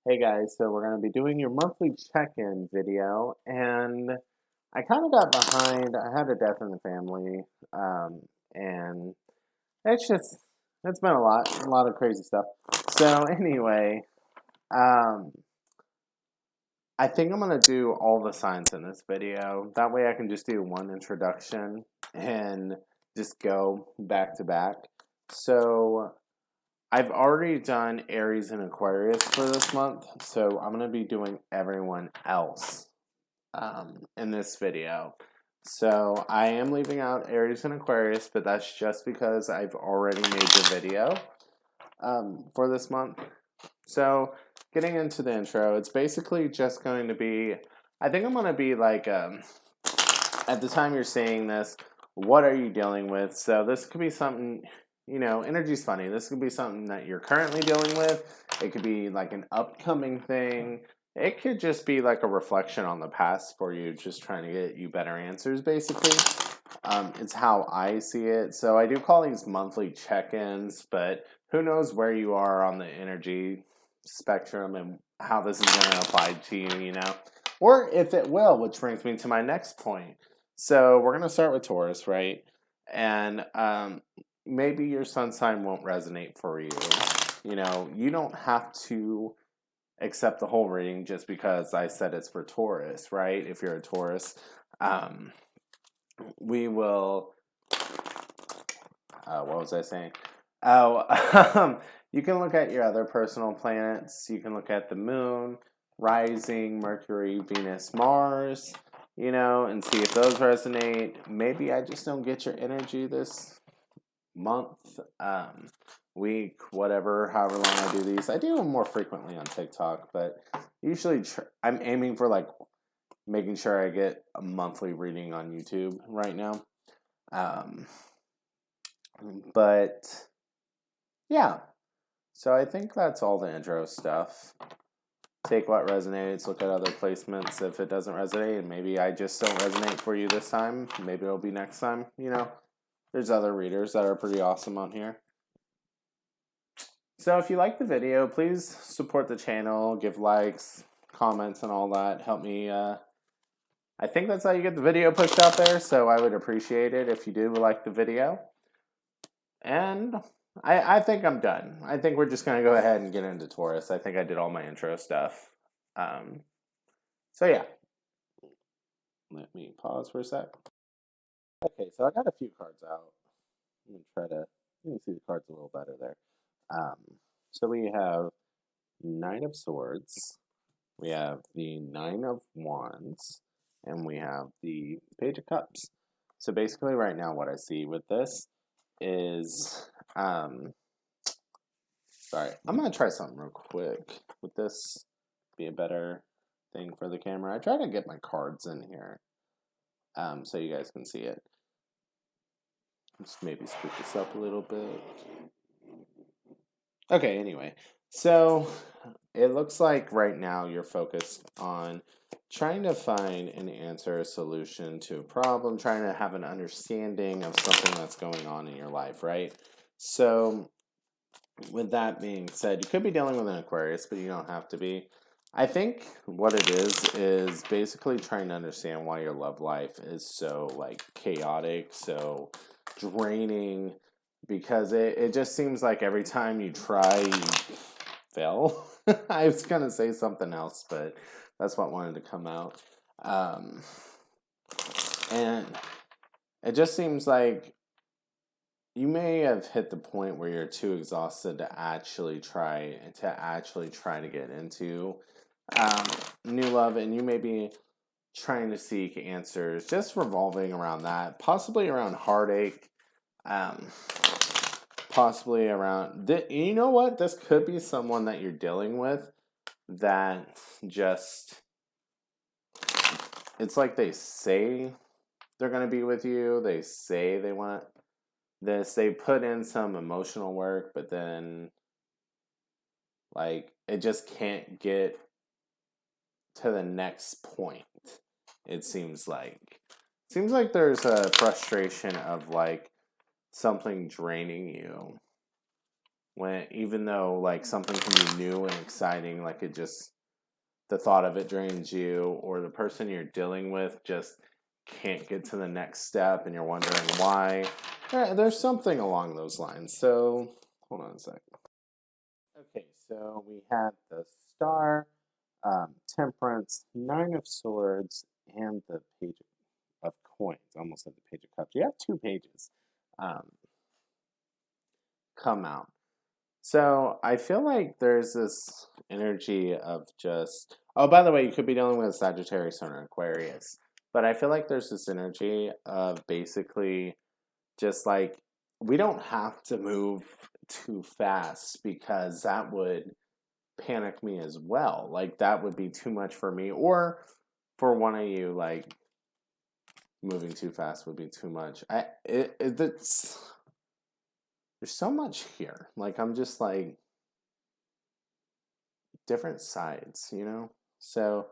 Hey guys, so we're going to be doing your monthly check-in video, and I kind of got behind. I had a death in the family, and it's just, it's been a lot of crazy stuff. So anyway, um, I think I'm going to do all the signs in this video. That way I can just do one introduction and just go back to back. So I've already done Aries and Aquarius for this month, so I'm going to be doing everyone else in this video. So I am leaving out Aries and Aquarius, but that's just because I've already made the video for this month. So getting into the intro, it's basically just going to be, I think I'm going to be like, at the time you're seeing this, what are you dealing with? So this could be something, energy's funny. This could be something that you're currently dealing with. It could be like an upcoming thing. It could just be like a reflection on the past for you, just trying to get you better answers, basically. It's how I see it. So I do call these monthly check-ins, but who knows where you are on the energy spectrum and how this is going to apply to you, or if it will, which brings me to my next point. So we're going to start with Taurus, right? And maybe your sun sign won't resonate for you. You don't have to accept the whole reading just because I said it's for Taurus, right? If you're a Taurus, we will. What was I saying? Oh, you can look at your other personal planets. You can look at the moon, rising, Mercury, Venus, Mars, and see if those resonate. Maybe I just don't get your energy this month, week, whatever, however long I do these. I do them more frequently on TikTok, but usually I'm aiming for like making sure I get a monthly reading on YouTube right now. But yeah, so I think that's all the intro stuff. Take what resonates, look at other placements. If it doesn't resonate, maybe I just don't resonate for you this time. Maybe it'll be next time, There's other readers that are pretty awesome on here. So if you like the video, please support the channel, give likes, comments, and all that. Help me. I think that's how you get the video pushed out there, so I would appreciate it if you do like the video. And I think I'm done. I think we're just going to go ahead and get into Taurus. I think I did all my intro stuff. So yeah. Let me pause for a sec. Okay, so I got a few cards out. Let me try to, you can see the cards a little better there. So we have Nine of Swords, we have the Nine of Wands, and we have the Page of Cups. So basically right now what I see with this is, sorry, I'm going to try something real quick. Would this be a better thing for the camera? I try to get my cards in here so you guys can see it. Just maybe scoot this up a little bit. Okay, anyway, so it looks like right now you're focused on trying to find an answer, a solution to a problem, trying to have an understanding of something that's going on in your life, right? So with that being said, you could be dealing with an Aquarius, but you don't have to be. I think what it is basically trying to understand why your love life is so like chaotic, so draining, because it just seems like every time you try, you fail. I was going to say something else, but that's what wanted to come out. And it just seems like you may have hit the point where you're too exhausted to actually try to get into new love, and you may be trying to seek answers just revolving around that, possibly around heartache, possibly around you know what, this could be someone that you're dealing with that just, it's like they say they're going to be with you, they say they want this, they put in some emotional work, but then like it just can't get to the next point. It seems like there's a frustration of like something draining you, when, even though like something can be new and exciting, like it just, the thought of it drains you, or the person you're dealing with just can't get to the next step and you're wondering why. There's something along those lines. So, hold on a sec. Okay, so we had the Star, Temperance, Nine of Swords, and the Page of Coins. Almost at the Page of Cups. You have two pages um, come out. So I feel like there's this energy of just, oh, by the way, you could be dealing with a Sagittarius or an Aquarius. But I feel like there's this energy of basically just like, we don't have to move too fast because that would panic me as well. Like that would be too much for me. Or for one of you, like moving too fast would be too much. It's, there's so much here. Like I'm just like different sides, you know? So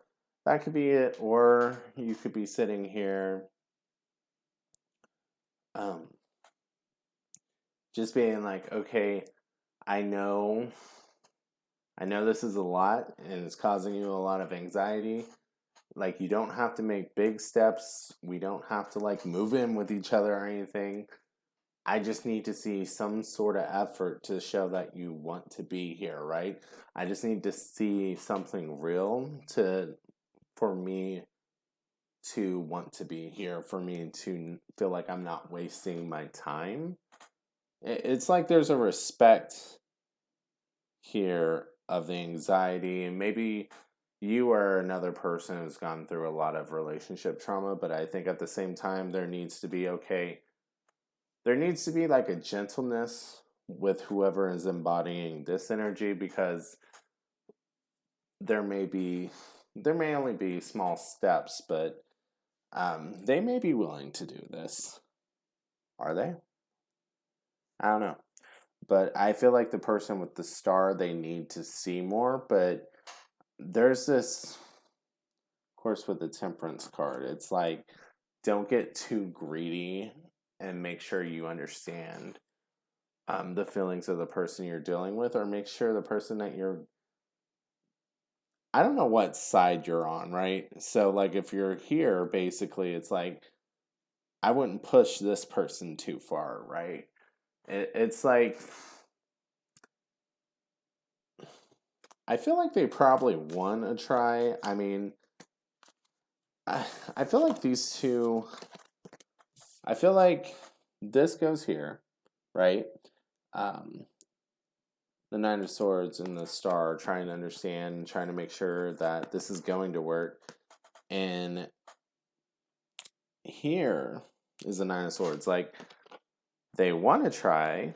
that could be it. Or you could be sitting here just being like, okay, I know this is a lot and it's causing you a lot of anxiety. Like, you don't have to make big steps. We don't have to, like, move in with each other or anything. I just need to see some sort of effort to show that you want to be here, right? I just need to see something real for me to want to be here, for me to feel like I'm not wasting my time. It's like there's a respect here of the anxiety, and maybe you are another person who's gone through a lot of relationship trauma, but I think at the same time there needs to be like a gentleness with whoever is embodying this energy, because there may only be small steps, but they may be willing to do this. Are they? I don't know. But I feel like the person with the Star, they need to see more, but there's this, of course, with the Temperance card, it's like, don't get too greedy and make sure you understand the feelings of the person you're dealing with, or make sure the person that I don't know what side you're on, right? So, like, if you're here, basically, it's like, I wouldn't push this person too far, right? It's like, I feel like they probably want to try. I mean, I feel like these two, I feel like this goes here, right? Um, the Nine of Swords and the Star, trying to understand, trying to make sure that this is going to work. And here is the Nine of Swords. Like, they want to try,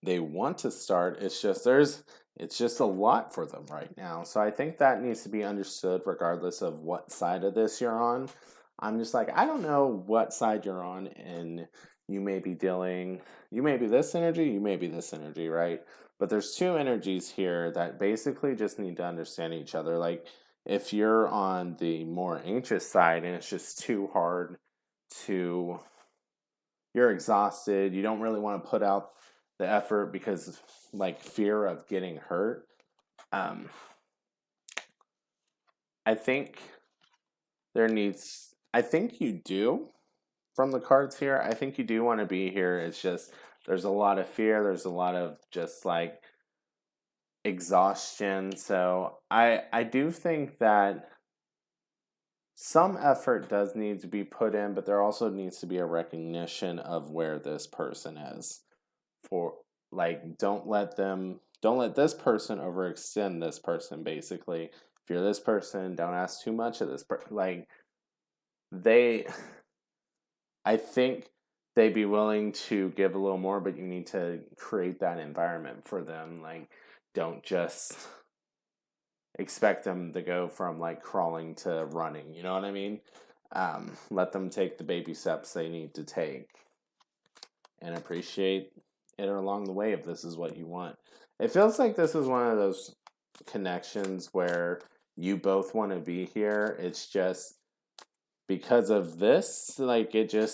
they want to start. It's just a lot for them right now. So I think that needs to be understood regardless of what side of this you're on. I'm just like, I don't know what side you're on, and you may be this energy, you may be this energy, right? But there's two energies here that basically just need to understand each other. Like, if you're on the more anxious side and it's just too hard to, you're exhausted, you don't really want to put out the effort because, like, fear of getting hurt. I think I think you do, from the cards here, I think you do want to be here. It's just, there's a lot of fear, there's a lot of just like exhaustion. So I do think that some effort does need to be put in, but there also needs to be a recognition of where this person is. For, like, don't let this person overextend this person, basically. If you're this person, don't ask too much of this person. Like, I think they'd be willing to give a little more, but you need to create that environment for them. Like, don't just expect them to go from like crawling to running. You know what I mean? Let them take the baby steps they need to take, and appreciate it along the way if this is what you want. It feels like this is one of those connections where you both want to be here. It's just because of this, like, I'm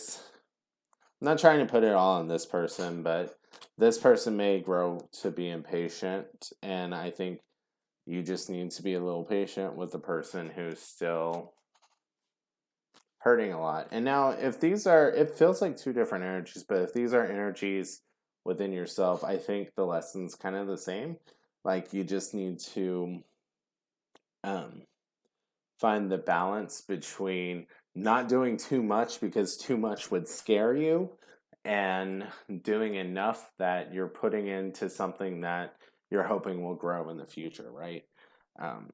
not trying to put it all on this person, but this person may grow to be impatient, and I think you just need to be a little patient with the person who's still hurting a lot. And now, if these are, it feels like two different energies, but if these are energies within yourself, I think the lesson's kind of the same. Like, you just need to um, find the balance between not doing too much because too much would scare you, and doing enough that you're putting into something that you're hoping will grow in the future, right? Um,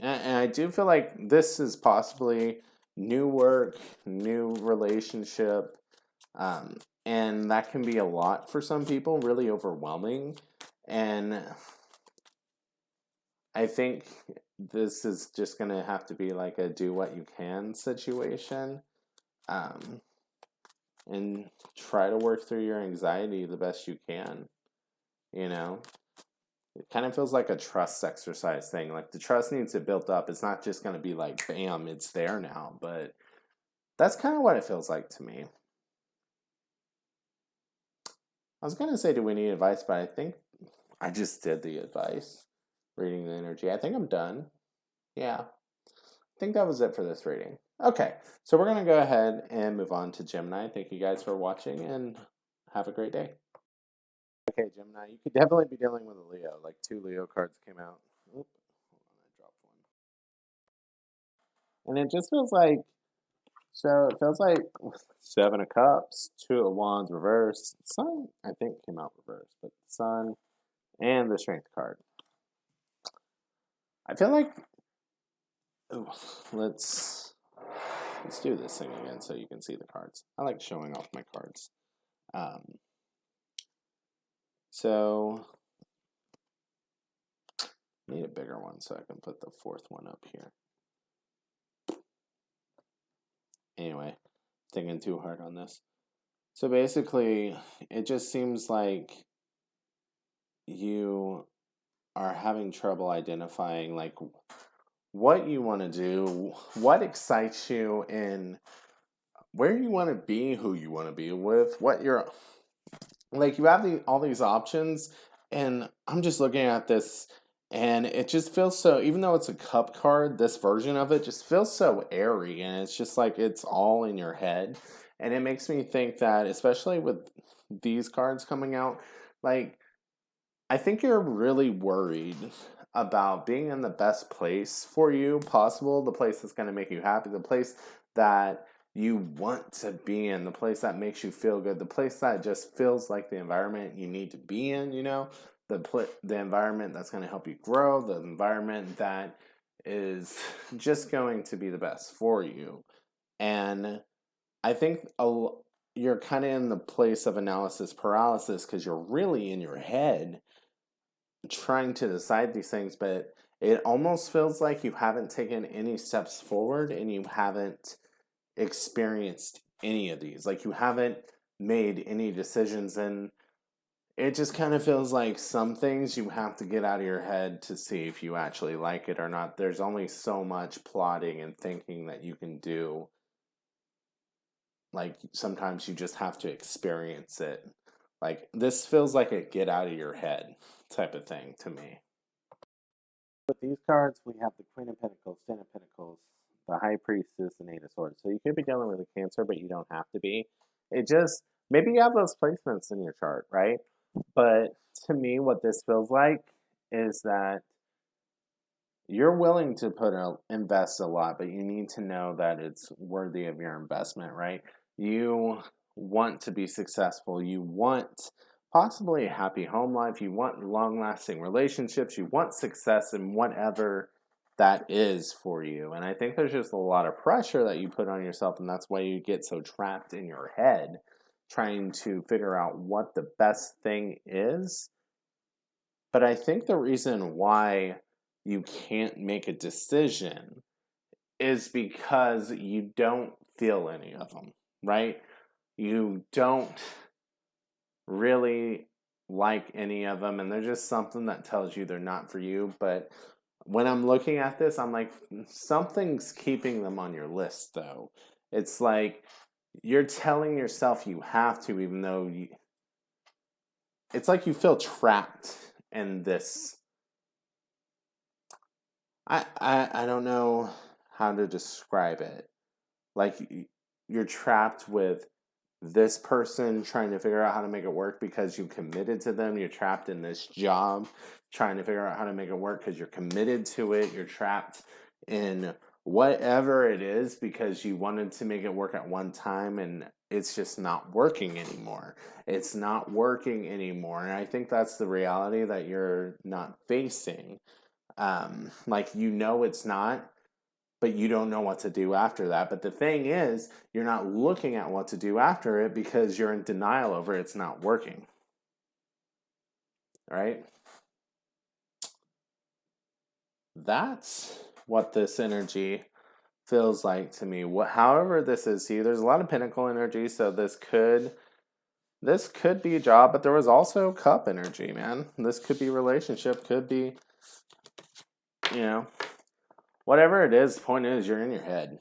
and I do feel like this is possibly new work, new relationship, um, and that can be a lot for some people, really overwhelming. And I think this is just going to have to be like a do what you can situation, um, and try to work through your anxiety the best you can. You know, it kind of feels like a trust exercise thing. Like, the trust needs to build up. It's not just going to be like, bam, it's there now. But that's kind of what it feels like to me. I was going to say, do we need advice? But I think I just did the advice, reading the energy. I think I'm done. Yeah. I think that was it for this reading. Okay, so we're going to go ahead and move on to Gemini. Thank you guys for watching, and have a great day. Okay, Gemini, you could definitely be dealing with a Leo. Like, two Leo cards came out. Oop, hold on, I dropped one. And it just feels like, so it feels like Seven of Cups, Two of Wands reversed. Sun, I think, came out reversed, but Sun and the Strength card. I feel like, ooh, let's do this thing again so you can see the cards. I like showing off my cards. So I need a bigger one so I can put the fourth one up here. Anyway, thinking too hard on this. So basically, it just seems like you are having trouble identifying like what you want to do, what excites you, and where you want to be, who you want to be with, what you're like. You have all these options, and I'm just looking at this, and it just feels so, even though it's a cup card, this version of it just feels so airy, and it's just like it's all in your head. And it makes me think that, especially with these cards coming out, like, I think you're really worried about being in the best place for you possible, the place that's going to make you happy, the place that you want to be in, the place that makes you feel good, the place that just feels like the environment you need to be in, the environment that's going to help you grow, the environment that is just going to be the best for you. And I think you're kind of in the place of analysis paralysis because you're really in your head trying to decide these things, but it almost feels like you haven't taken any steps forward, and you haven't experienced any of these. Like, you haven't made any decisions, and it just kind of feels like some things you have to get out of your head to see if you actually like it or not. There's only so much plotting and thinking that you can do. Like, sometimes you just have to experience it. Like, this feels like a get out of your head type of thing to me. With these cards, we have the Queen of Pentacles, Ten of Pentacles, the High Priestess, and Eight of Swords. So you could be dealing with a Cancer, but you don't have to be. It just, maybe you have those placements in your chart, right? But to me, what this feels like is that you're willing to invest a lot, but you need to know that it's worthy of your investment, right? You want to be successful. You want possibly a happy home life. You want long-lasting relationships. You want success in whatever that is for you. And I think there's just a lot of pressure that you put on yourself, and that's why you get so trapped in your head trying to figure out what the best thing is. But I think the reason why you can't make a decision is because you don't feel any of them, right? You don't really like any of them, and there's just something that tells you they're not for you. But when I'm looking at this, I'm like, something's keeping them on your list, though. It's like you're telling yourself you have to, even though it's like you feel trapped in this. I don't know how to describe it. Like you're trapped with this person trying to figure out how to make it work because you committed to them. You're trapped in this job trying to figure out how to make it work because you're committed to it. You're trapped in whatever it is because you wanted to make it work at one time and it's just not working anymore. It's not working anymore. And I think that's the reality that you're not facing. Like, you know, it's not, but you don't know what to do after that. But the thing is, you're not looking at what to do after it because you're in denial over it's not working. Right? That's what this energy feels like to me. However this is, see, there's a lot of Pentacle energy, so this could be a job, but there was also Cup energy, man. This could be relationship, could be, you know, whatever it is. The point is, you're in your head.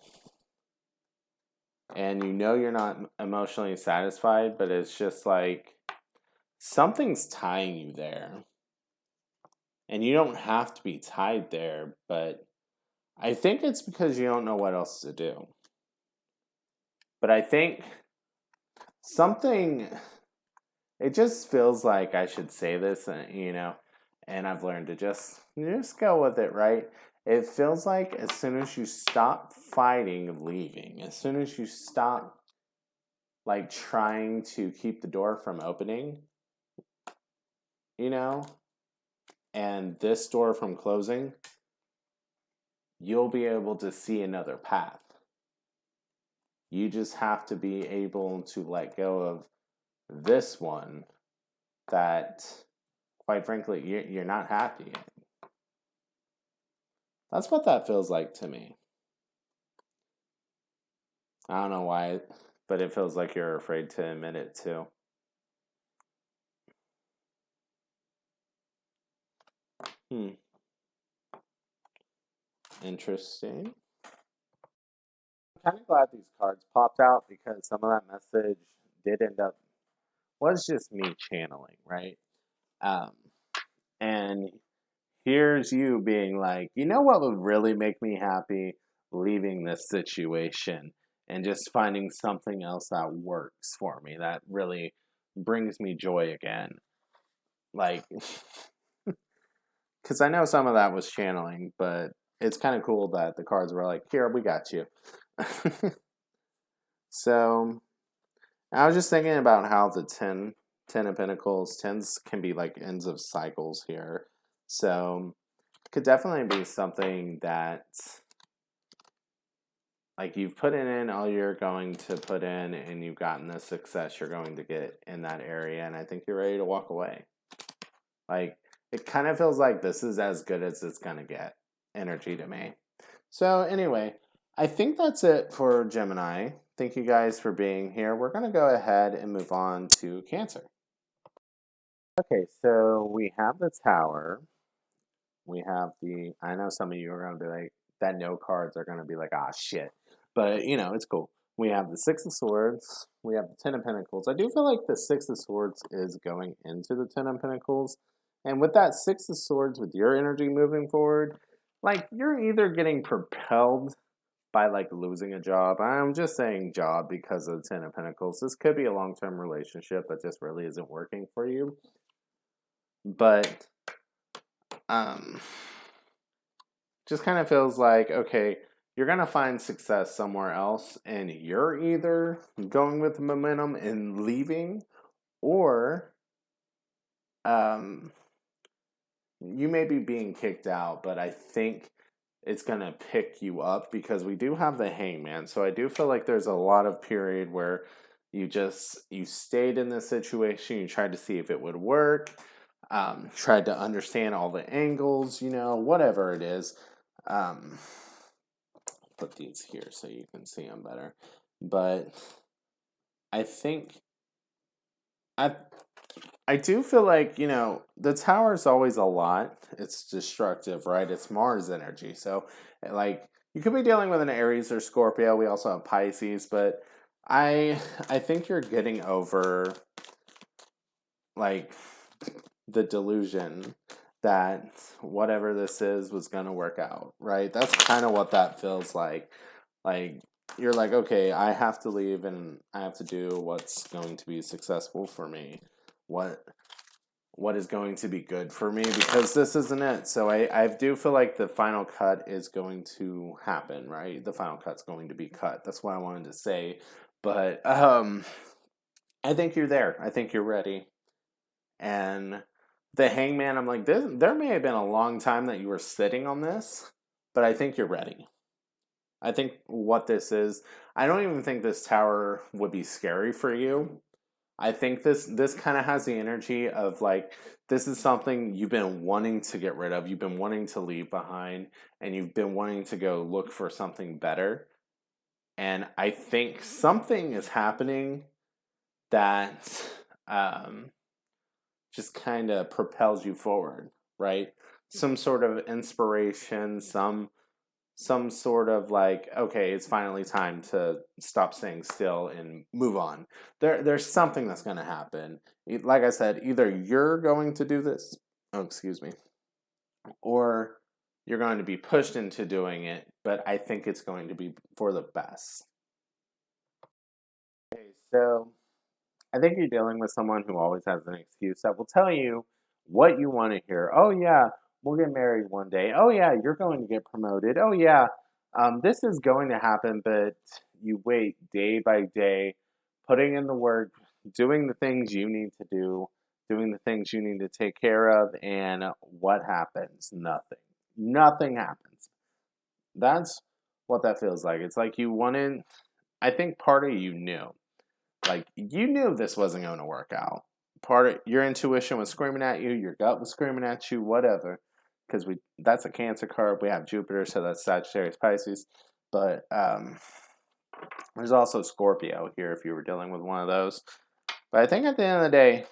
And you know you're not emotionally satisfied, but it's just like something's tying you there. And you don't have to be tied there, but I think it's because you don't know what else to do. But I think something, it just feels like I should say this, you know, and I've learned to just go with it, right? It feels like as soon as you stop fighting leaving, as soon as you stop like trying to keep the door from opening, you know, and this door from closing, you'll be able to see another path. You just have to be able to let go of this one that, quite frankly, you're not happy in. That's what that feels like to me. I don't know why, but it feels like you're afraid to admit it too. Interesting. I'm kind of glad these cards popped out because some of that message did end up, was just me channeling, right? Um, and here's you being like, you know what would really make me happy? Leaving this situation and just finding something else that works for me, that really brings me joy again. Like, because I know some of that was channeling, but it's kind of cool that the cards were like, here, we got you. So I was just thinking about how the 10 of Pentacles, 10s can be like ends of cycles here. So it could definitely be something that like you've put in all you're going to put in and you've gotten the success you're going to get in that area. And I think you're ready to walk away. Like, it kind of feels like this is as good as it's going to get energy to me. So anyway, I think that's it for Gemini. Thank you guys for being here. We're going to go ahead and move on to Cancer. Okay, so we have the Tower. We have I know some of you are going to be like, that no cards are going to be like, ah, shit. But, you know, it's cool. We have the Six of Swords. We have the Ten of Pentacles. I do feel like the Six of Swords is going into the Ten of Pentacles. And with that Six of Swords, with your energy moving forward, like, you're either getting propelled by, like, losing a job. I'm just saying job because of the Ten of Pentacles. This could be a long-term relationship that just really isn't working for you. But, just kind of feels like, okay, you're going to find success somewhere else, and you're either going with the momentum and leaving, or you may be being kicked out, but I think it's going to pick you up because we do have the Hangman. So I do feel like there's a lot of period where you stayed in this situation, you tried to see if it would work, tried to understand all the angles, you know, whatever it is. Put these here so you can see them better. But I think I do feel like, you know, the Tower is always a lot. It's destructive, right? It's Mars energy. So, like, you could be dealing with an Aries or Scorpio. We also have Pisces, but I think you're getting over, like, the delusion that whatever this is was going to work out, right? That's kind of what that feels like. Like, you're like, okay, I have to leave and I have to do what's going to be successful for me. What is going to be good for me, because this isn't it. So I do feel like the final cut is going to happen, right? The final cut's going to be cut. That's what I wanted to say. But I think you're there. I think you're ready. And the hangman, I'm like, there may have been a long time that you were sitting on this, but I think you're ready. I think what this is, I don't even think this tower would be scary for you. I think this kind of has the energy of like, this is something you've been wanting to get rid of, you've been wanting to leave behind, and you've been wanting to go look for something better. And I think something is happening that just kind of propels you forward, right? Some sort of inspiration, some sort of like, okay, it's finally time to stop staying still and move on. There's something that's going to happen. Like I said, either you're going to do this, oh, excuse me, or you're going to be pushed into doing it, but I think it's going to be for the best. Okay, so I think you're dealing with someone who always has an excuse that will tell you what you want to hear. Oh, yeah, we'll get married one day. Oh, yeah, you're going to get promoted. Oh, yeah, this is going to happen, but you wait day by day, putting in the work, doing the things you need to do, doing the things you need to take care of, and what happens? Nothing. Nothing happens. That's what that feels like. It's like you wanted, I think part of you knew. Like, you knew this wasn't going to work out. Part of your intuition was screaming at you, your gut was screaming at you, whatever. Because that's a Cancer card. We have Jupiter, so that's Sagittarius, Pisces. But there's also Scorpio here if you were dealing with one of those. But I think at the end of the day,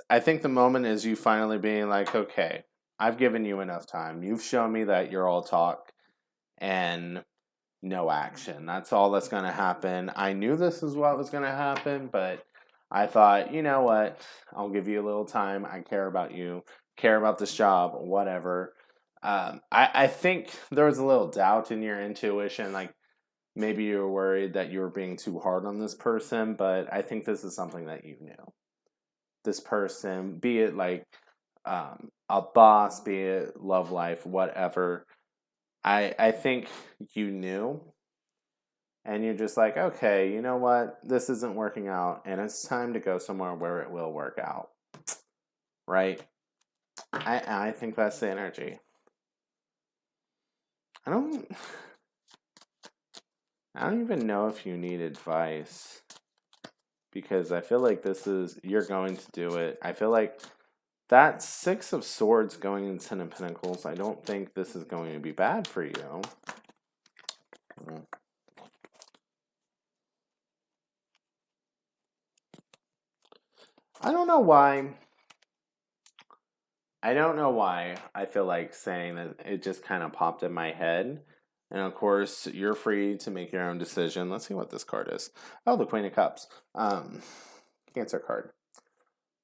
I think the moment is you finally being like, okay, I've given you enough time. You've shown me that you're all talk and no action. That's all that's going to happen. I knew this is what was going to happen, but I thought, you know what? I'll give you a little time. I care about you, care about this job, whatever. I think there was a little doubt in your intuition. Like, maybe you were worried that you were being too hard on this person, but I think this is something that you knew. This person, be it like a boss, be it love life, whatever. I think you knew, and you're just like, okay, you know what? This isn't working out, and it's time to go somewhere where it will work out, right? I think that's the energy. I don't even know if you need advice, because I feel like you're going to do it. I feel like that Six of Swords going into Ten of Pentacles, I don't think this is going to be bad for you. I don't know why. I feel like saying that. It just kind of popped in my head. And of course, you're free to make your own decision. Let's see what this card is. Oh, the Queen of Cups. Cancer card.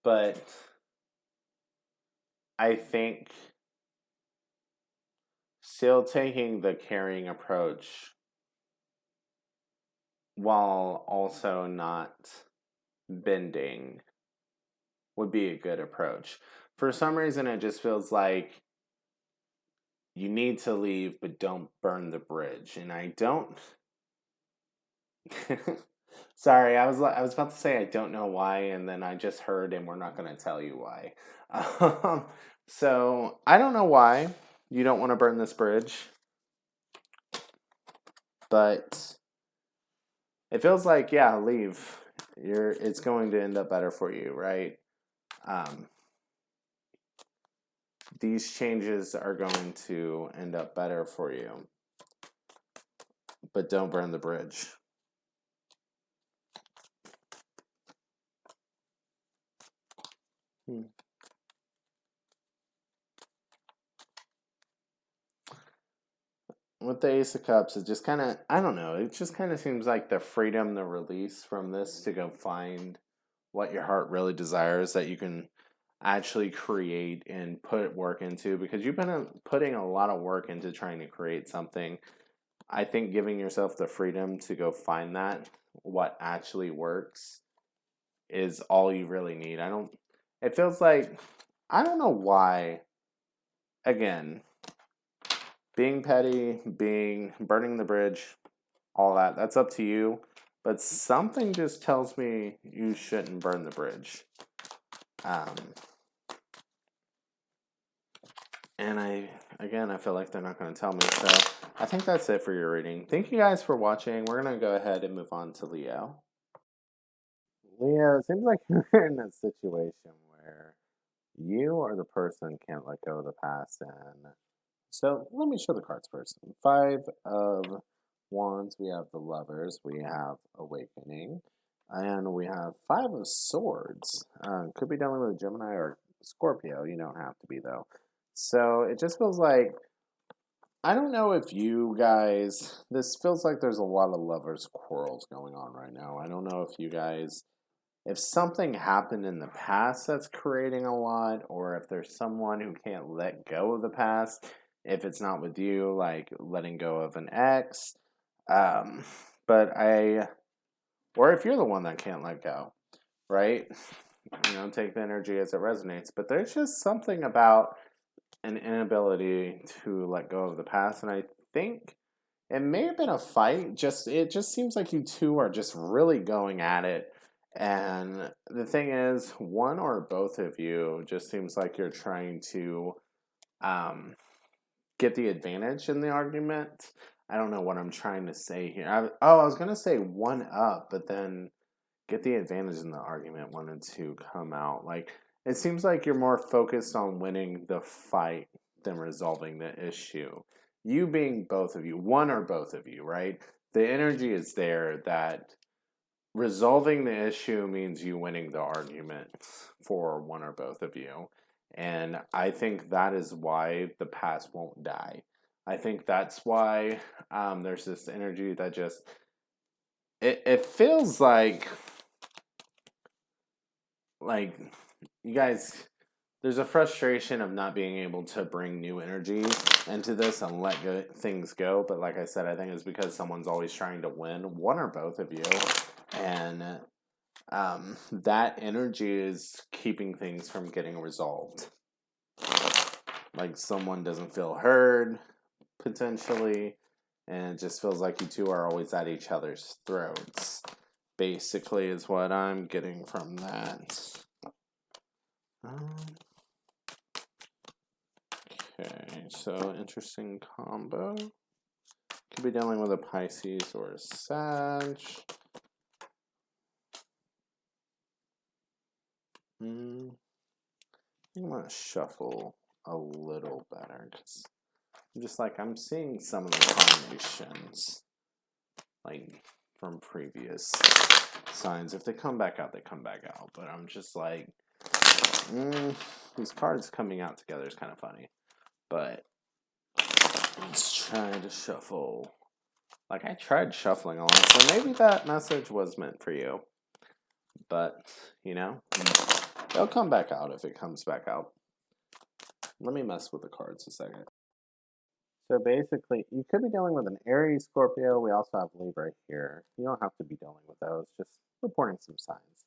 But I think still taking the caring approach while also not bending would be a good approach. For some reason, it just feels like you need to leave, but don't burn the bridge. And I don't. Sorry, I was about to say I don't know why, and then I just heard, and we're not going to tell you why. So I don't know why you don't want to burn this bridge, but it feels like, yeah, leave. It's going to end up better for you, right? These changes are going to end up better for you, but don't burn the bridge. With the Ace of Cups, it just kind of, I don't know, it just kind of seems like the freedom, the release from this to go find what your heart really desires that you can actually create and put work into, because you've been putting a lot of work into trying to create something. I think giving yourself the freedom to go find that, what actually works, is all you really need. It feels like, I don't know why, again, being petty, burning the bridge, all that's up to you. But something just tells me you shouldn't burn the bridge. And I feel like they're not going to tell me. So I think that's it for your reading. Thank you guys for watching. We're going to go ahead and move on to Leo. Leo, it seems like you're in a situation where you or the person can't let go of the past. And so let me show the cards first. Five of Wands, we have the Lovers, we have Awakening, and we have Five of Swords. Could be dealing with a Gemini or Scorpio. You don't have to be, though. So it just feels like, I don't know if you guys, this feels like there's a lot of lovers' quarrels going on right now. I don't know if you guys, if something happened in the past that's creating a lot, or if there's someone who can't let go of the past, if it's not with you, like letting go of an ex. Or if you're the one that can't let go, right? Take the energy as it resonates. But there's just something about an inability to let go of the past, and I think it may have been a fight. It just seems like you two are just really going at it. And the thing is, one or both of you just seems like you're trying to get the advantage in the argument. I don't know what I'm trying to say here. I was going to say one up, but then get the advantage in the argument wanted to come out. Like, it seems like you're more focused on winning the fight than resolving the issue. You being both of you, one or both of you, right? The energy is there that resolving the issue means you winning the argument for one or both of you. And I think that is why the past won't die. I think that's why there's this energy that just, it feels like you guys, there's a frustration of not being able to bring new energy into this and let things go. But like I said, I think it's because someone's always trying to win, one or both of you. And that energy is keeping things from getting resolved. Like someone doesn't feel heard, potentially. And it just feels like you two are always at each other's throats. Basically is what I'm getting from that. Okay, so interesting combo. Could be dealing with a Pisces or a Sag. I'm gonna shuffle a little better because I'm seeing some of the combinations like from previous signs. If they come back out, they come back out. But I'm just like, these cards coming out together is kind of funny. But let's try to shuffle. Like, I tried shuffling a lot, so maybe that message was meant for you. But, they'll come back out if it comes back out. Let me mess with the cards a second. So basically, you could be dealing with an Aries, Scorpio. We also have Libra here. You don't have to be dealing with those, just reporting some signs.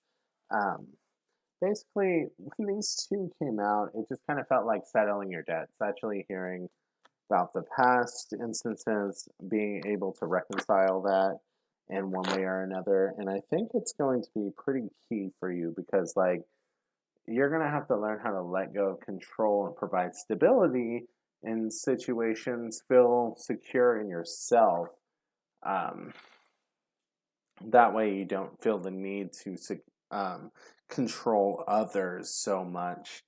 Basically, when these two came out, it just kind of felt like settling your debts, actually hearing about the past instances, being able to reconcile that in one way or another. And I think it's going to be pretty key for you because, you're going to have to learn how to let go of control and provide stability in situations, feel secure in yourself. That way you don't feel the need to control others so much.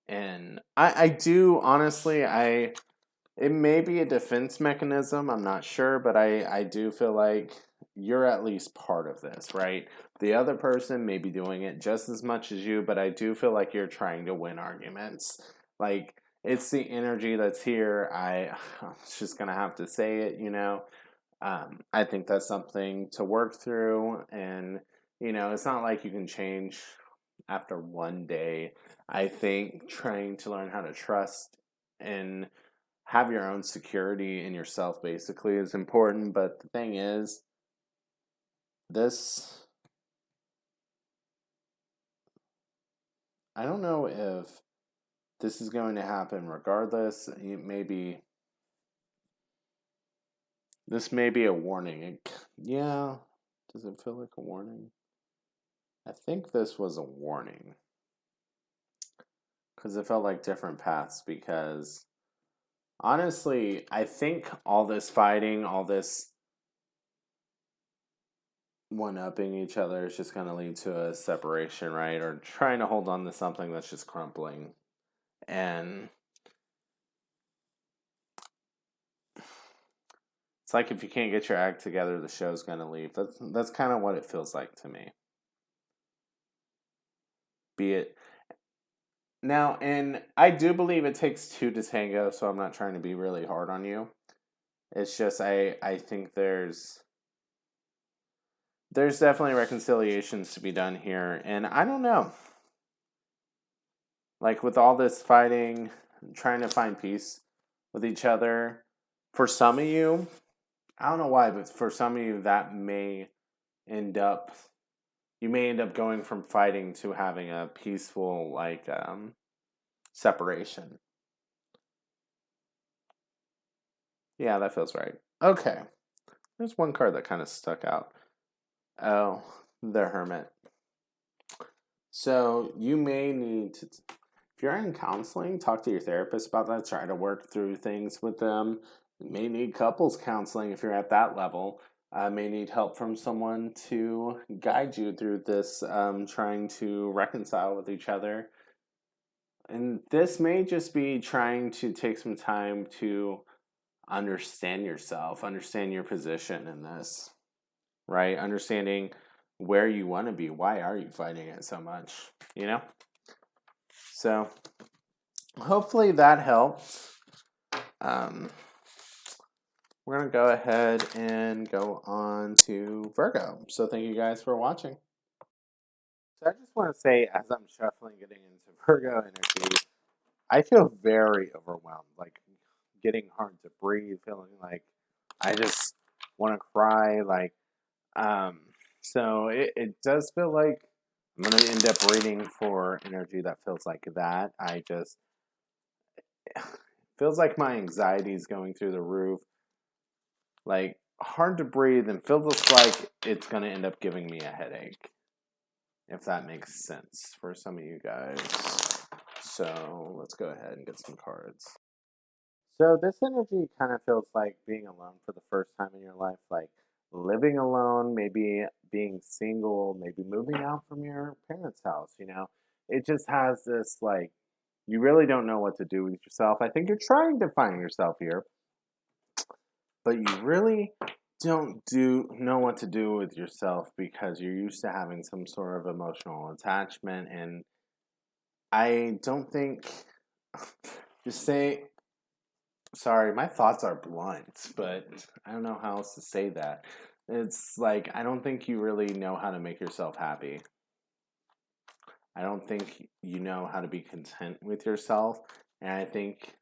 And I do, honestly, it may be a defense mechanism, I'm not sure, but I do feel like you're at least part of this, right? The other person may be doing it just as much as you, but I do feel like you're trying to win arguments. Like, it's the energy that's here. I'm just going to have to say it, I think that's something to work through, and It's not like you can change after one day. I think trying to learn how to trust and have your own security in yourself basically is important. But the thing is, this, I don't know if this is going to happen regardless. This may be a warning. Yeah, does it feel like a warning? I think this was a warning because it felt like different paths. Because honestly, I think all this fighting, all this one-upping each other is just going to lead to a separation, right? Or trying to hold on to something that's just crumbling. And it's like if you can't get your act together, the show's going to leave. That's kind of what it feels like to me. Be it now, and I do believe it takes two to tango, so I'm not trying to be really hard on you. It's just I think there's definitely reconciliations to be done here, and I don't know. Like with all this fighting, trying to find peace with each other, for some of you, I don't know why, but for some of you that may end up you may end up going from fighting to having a peaceful separation. Yeah, that feels right. Okay. There's one card that kind of stuck out. Oh, the Hermit. So you may need to, if you're in counseling, talk to your therapist about that. Try to work through things with them. You may need couples counseling if you're at that level. May need help from someone to guide you through this, trying to reconcile with each other. And this may just be trying to take some time to understand yourself, understand your position in this, right? Understanding where you want to be. Why are you fighting it so much? So hopefully that helps. We're going to go ahead and go on to Virgo. So thank you guys for watching. So I just want to say, as I'm shuffling getting into Virgo energy, I feel very overwhelmed, like getting hard to breathe, feeling like I just want to cry, so it does feel like I'm going to end up reading for energy that feels like that. Feels like my anxiety is going through the roof, like hard to breathe, and feels like it's going to end up giving me a headache, if that makes sense for some of you guys. So let's go ahead and get some cards. So this energy kind of feels like being alone for the first time in your life, like living alone, maybe being single, maybe moving out from your parents' house, It just has this like you really don't know what to do with yourself. I think you're trying to find yourself here, but you really don't know what to do with yourself because you're used to having some sort of emotional attachment, and I don't think just say sorry, my thoughts are blunt, but I don't know how else to say that. It's like I don't think you really know how to make yourself happy. I don't think you know how to be content with yourself, and I think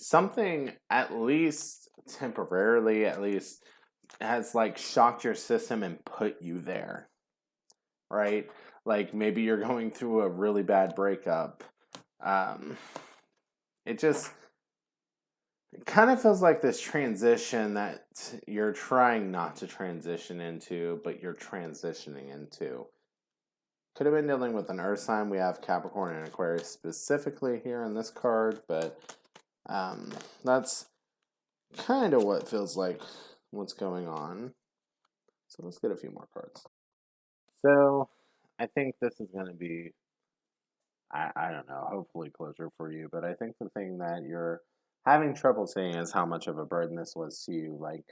something, at least temporarily, at least has like shocked your system and put you there, right? Like maybe you're going through a really bad breakup. It just it kind of feels like this transition that you're trying not to transition into, but you're transitioning into. Could have been dealing with an earth sign. We have Capricorn and Aquarius specifically here in this card, but that's kind of what feels like what's going on. So let's get a few more cards. So I think this is going to be, I don't know, hopefully closure for you, but I think the thing that you're having trouble seeing is how much of a burden this was to you. Like,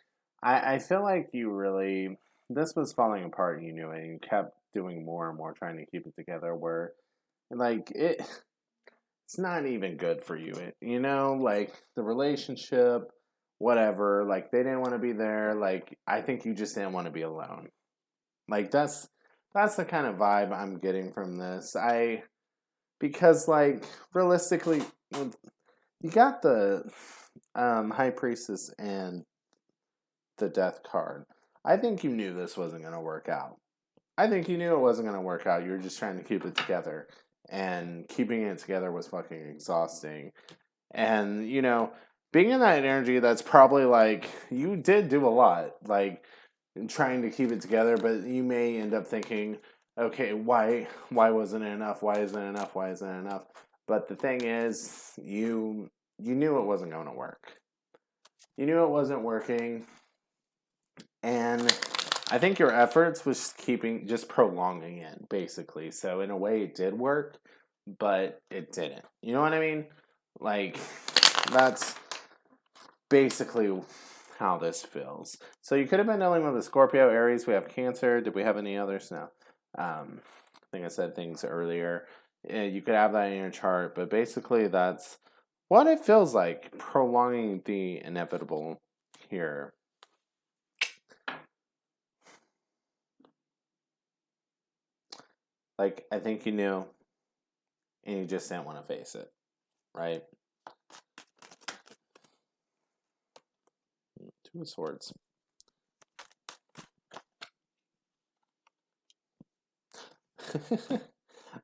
I feel like this was falling apart and you knew it, and you kept doing more and more trying to keep it together where, like, it's not even good for you. Like, the relationship, whatever, like, they didn't want to be there. Like, I think you just didn't want to be alone. Like, That's the kind of vibe I'm getting from this. Because like realistically, you got the High Priestess and the Death card. I think you knew this wasn't going to work out. I think you knew it wasn't going to work out. You were just trying to keep it together. And keeping it together was fucking exhausting. And, being in that energy, that's probably like, you did do a lot, like trying to keep it together, but you may end up thinking, okay, why wasn't it enough? Why isn't it enough? Why isn't it enough? But the thing is, you knew it wasn't going to work. You knew it wasn't working. And I think your efforts was just prolonging it, basically. So in a way, it did work, but it didn't. You know what I mean? Like, that's basically how this feels. So you could have been dealing with a Scorpio, Aries. We have Cancer. Did we have any others? No. I think I said things earlier. You could have that in your chart, but basically that's what it feels like, prolonging the inevitable here. Like, I think you knew, and you just didn't want to face it, right? Two of Swords.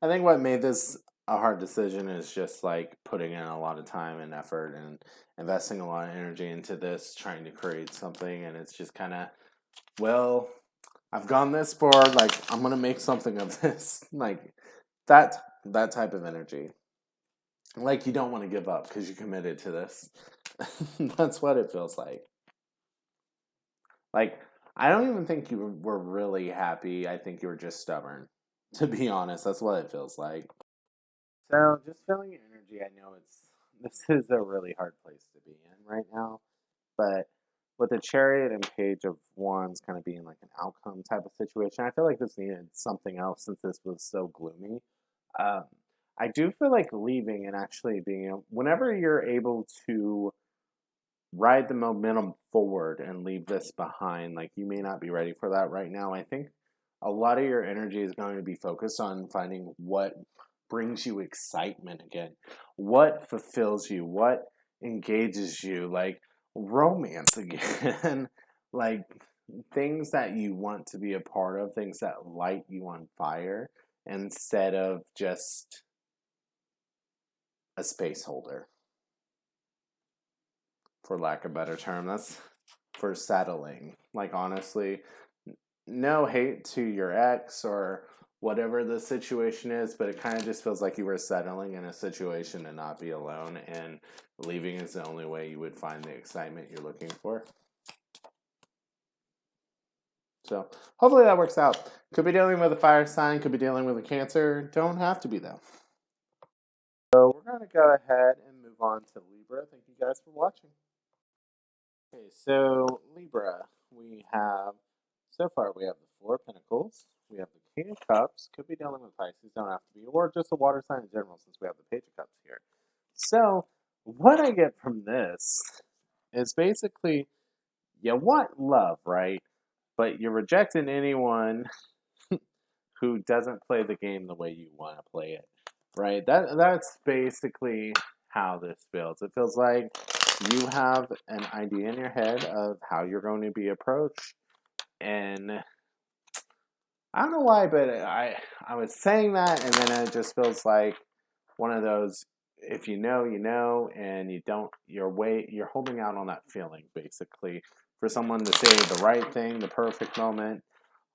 I think what made this a hard decision is just like putting in a lot of time and effort and investing a lot of energy into this, trying to create something, and it's just kind of, well, I've gone this far, like I'm gonna make something of this, like that type of energy. Like you don't want to give up because you committed to this. That's what it feels like. Like I don't even think you were really happy. I think you were just stubborn. To be honest, that's what it feels like. So just feeling your energy, I know this is a really hard place to be in right now. But with the Chariot and Page of Wands kind of being like an outcome type of situation, I feel like this needed something else since this was so gloomy. Um, I do feel like leaving and actually being whenever you're able to ride the momentum forward and leave this behind, like you may not be ready for that right now. I think a lot of your energy is going to be focused on finding what brings you excitement again, what fulfills you, what engages you, like romance again, like things that you want to be a part of, things that light you on fire instead of just a space holder, for lack of a better term. That's for settling. Like, honestly, no hate to your ex or whatever the situation is, but it kind of just feels like you were settling in a situation to not be alone, and leaving is the only way you would find the excitement you're looking for. So hopefully that works out. Could be dealing with a fire sign, could be dealing with a Cancer. Don't have to be, though. So we're going to go ahead and move on to Libra. Thank you guys for watching. Okay, so Libra, so far we have the Four of Pentacles, we have the King of Cups, could be dealing with Pisces, don't have to be, or just a water sign in general since we have the Page of Cups here. So what I get from this is basically, you want love, right? But you're rejecting anyone who doesn't play the game the way you want to play it, right? That's basically how this feels. It feels like you have an idea in your head of how you're going to be approached, and I don't know why, but I was saying that, and then it just feels like one of those, if you know, you know, and you don't, you're holding out on that feeling, basically, for someone to say the right thing, the perfect moment,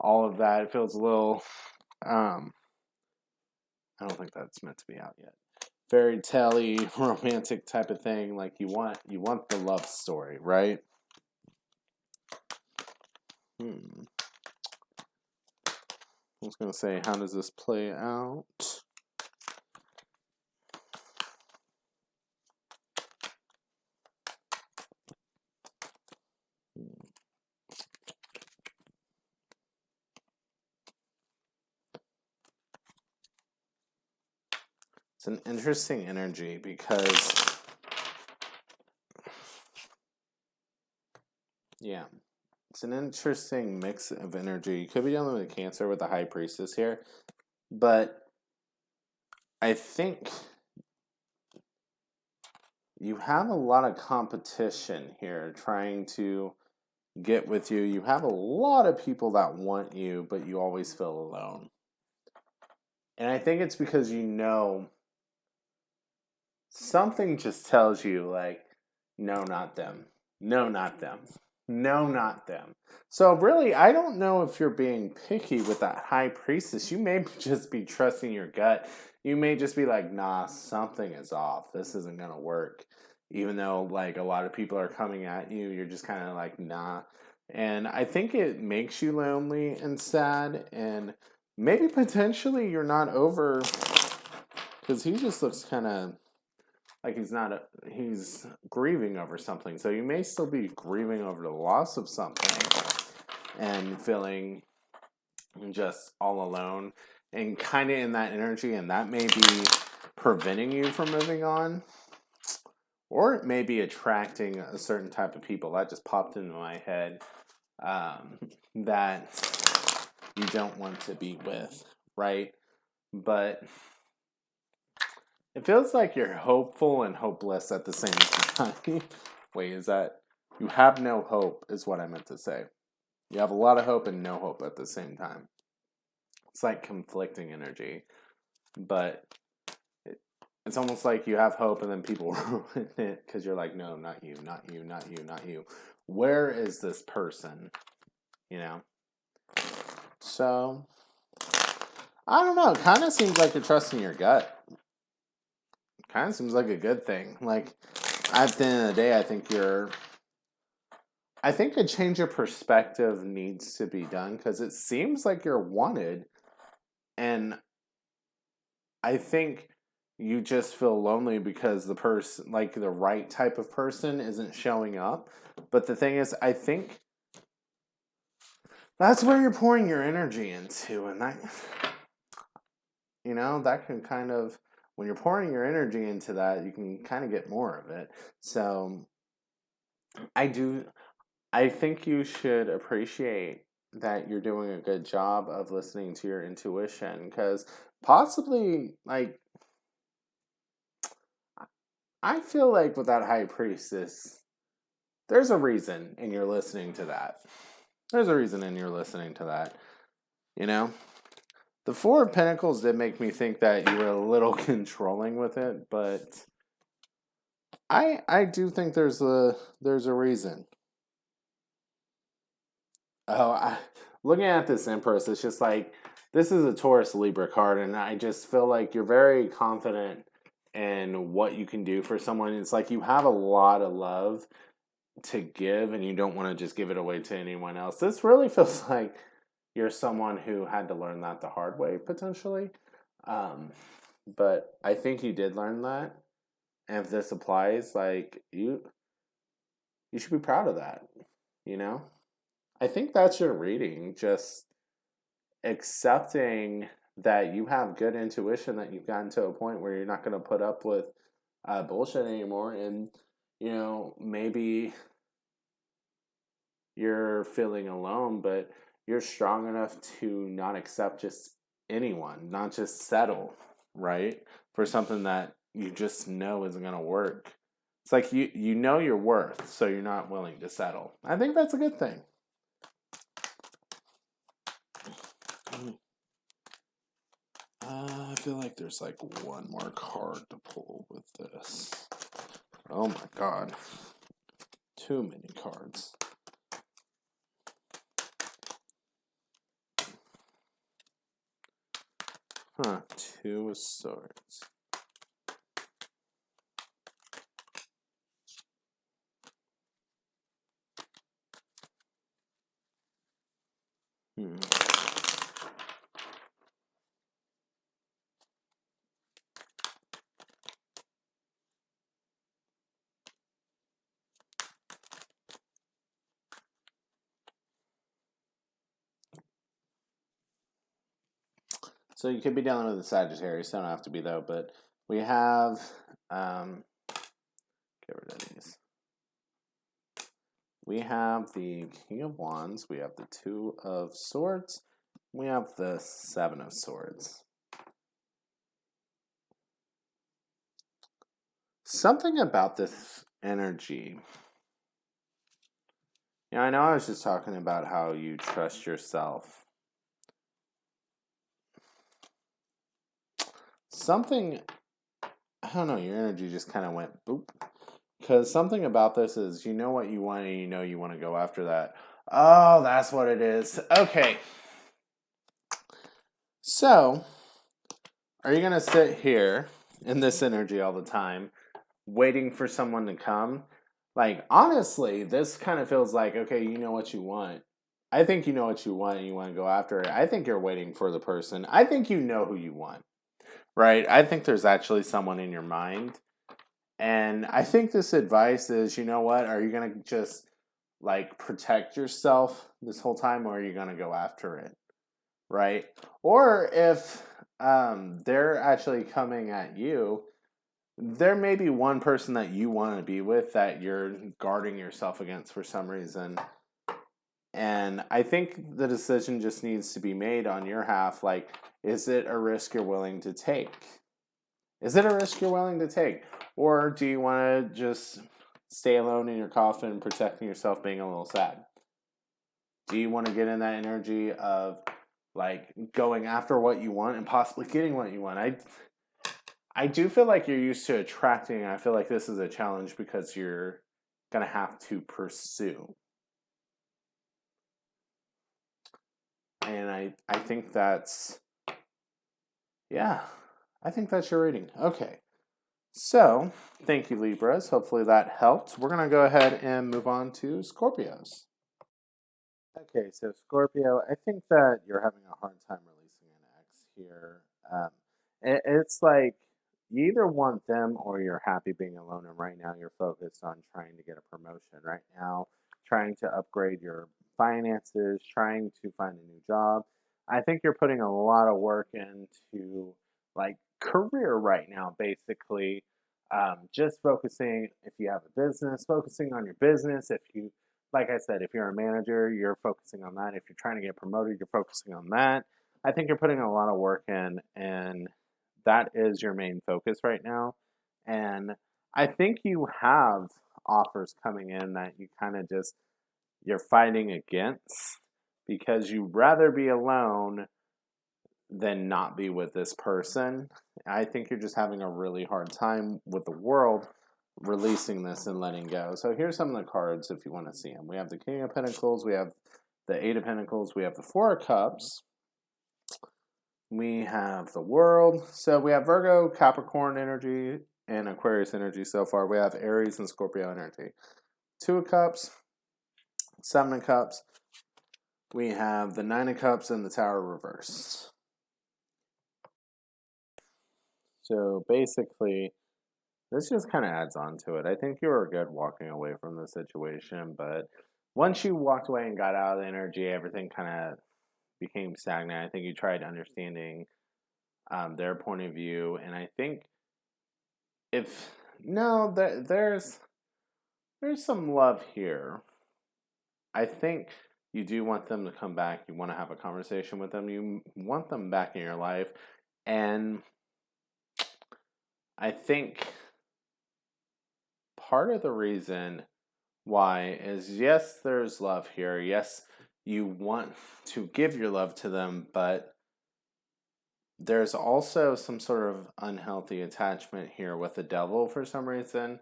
all of that. It feels a little, I don't think that's meant to be out yet. Fairy tale-y, romantic type of thing. Like you want the love story, right? I was gonna say, how does this play out? It's an interesting energy because, yeah, It's an interesting mix of energy. You could be dealing with a Cancer with the High Priestess here, but I think you have a lot of competition here trying to get with you. You have a lot of people that want you, but you always feel alone. And I think it's because you know something just tells you, like, no, not them. No, not them. No, not them. So really, I don't know if you're being picky with that High Priestess. You may just be trusting your gut. You may just be like, nah, something is off. This isn't going to work. Even though, like, a lot of people are coming at you, you're just kind of like, nah. And I think it makes you lonely and sad. And maybe potentially you're not over, because he just looks kind of like he's grieving over something. So you may still be grieving over the loss of something and feeling just all alone and kind of in that energy, and that may be preventing you from moving on, or it may be attracting a certain type of people. That just popped into my head, that you don't want to be with, right? But it feels like you're hopeful and hopeless at the same time. Wait, is that... You have no hope, is what I meant to say. You have a lot of hope and no hope at the same time. It's like conflicting energy. But it's almost like you have hope and then people ruin it because you're like, no, not you, not you, not you, not you. Where is this person? You know? So, I don't know. It kind of seems like you're trusting your gut. Kind of seems like a good thing. Like, at the end of the day, I think a change of perspective needs to be done because it seems like you're wanted, and I think you just feel lonely because the person, like the right type of person, isn't showing up. But the thing is, I think that's where you're pouring your energy into, and that, you know, that can kind of, when you're pouring your energy into that, you can kind of get more of it. So I think you should appreciate that you're doing a good job of listening to your intuition, because possibly, like, I feel like with that High Priestess, there's a reason and you're listening to that. There's a reason and you're listening to that. You know? The Four of Pentacles did make me think that you were a little controlling with it, but I do think there's a reason. Looking at this Empress, it's just like, this is a Taurus Libra card, and I just feel like you're very confident in what you can do for someone. It's like you have a lot of love to give, and you don't want to just give it away to anyone else. This really feels like you're someone who had to learn that the hard way, potentially. But I think you did learn that. And if this applies, like, you should be proud of that, you know? I think that's your reading. Just accepting that you have good intuition, that you've gotten to a point where you're not going to put up with bullshit anymore. And, you know, maybe you're feeling alone, but you're strong enough to not accept just anyone, not just settle, right? For something that you just know isn't going to work. It's like you know your worth, so you're not willing to settle. I think that's a good thing. I feel like there's like one more card to pull with this. Oh my god. Too many cards. Huh, Two of Swords. So you could be dealing with a Sagittarius. Don't have to be though, but we have get rid of these. We have the King of Wands, we have the Two of Swords, we have the Seven of Swords. Something about this energy. Yeah, I know I was just talking about how you trust yourself. Something, I don't know, your energy just kind of went boop. Because something about this is you know what you want and you know you want to go after that. Oh, that's what it is. Okay. So, are you going to sit here in this energy all the time, waiting for someone to come? Like, honestly, this kind of feels like, okay, you know what you want. I think you know what you want and you want to go after it. I think you're waiting for the person. I think you know who you want, right? I think there's actually someone in your mind. And I think this advice is, you know what? Are you going to just like protect yourself this whole time or are you going to go after it? Right? Or if they're actually coming at you, there may be one person that you want to be with that you're guarding yourself against for some reason. And I think the decision just needs to be made on your half. Like, is it a risk you're willing to take? Is it a risk you're willing to take? Or do you want to just stay alone in your coffin, protecting yourself, being a little sad? Do you want to get in that energy of like going after what you want and possibly getting what you want? I do feel like you're used to attracting. I feel like this is a challenge because you're going to have to pursue. And I think that's, yeah, I think that's your reading. Okay. So, thank you, Libras. Hopefully that helped. We're going to go ahead and move on to Scorpios. Okay, so Scorpio, I think that you're having a hard time releasing an ex here. It's like you either want them or you're happy being alone, and right now you're focused on trying to get a promotion. Right now, trying to upgrade your finances, trying to find a new job. I think you're putting a lot of work into like career right now, basically. Just focusing, if you have a business, focusing on your business. If you like I said, if you're a manager, you're focusing on that. If you're trying to get promoted, you're focusing on that. I think you're putting a lot of work in, and that is your main focus right now. And I think you have offers coming in that you kind of just you're fighting against because you'd rather be alone than not be with this person. I think you're just having a really hard time with the world releasing this and letting go. So here's some of the cards if you want to see them. We have the King of Pentacles, we have the Eight of Pentacles, we have the Four of Cups, we have the World. So we have Virgo, Capricorn energy, and Aquarius energy so far. We have Aries and Scorpio energy. Two of Cups, Seven of Cups. We have the Nine of Cups and the Tower reversed. So basically, this just kind of adds on to it. I think you were good walking away from the situation, but once you walked away and got out of the energy, everything kind of became stagnant. I think you tried understanding their point of view, and I think if no, there's some love here. I think you do want them to come back. You want to have a conversation with them. You want them back in your life, and I think part of the reason why is yes, there's love here. Yes, you want to give your love to them, but there's also some sort of unhealthy attachment here with the devil for some reason.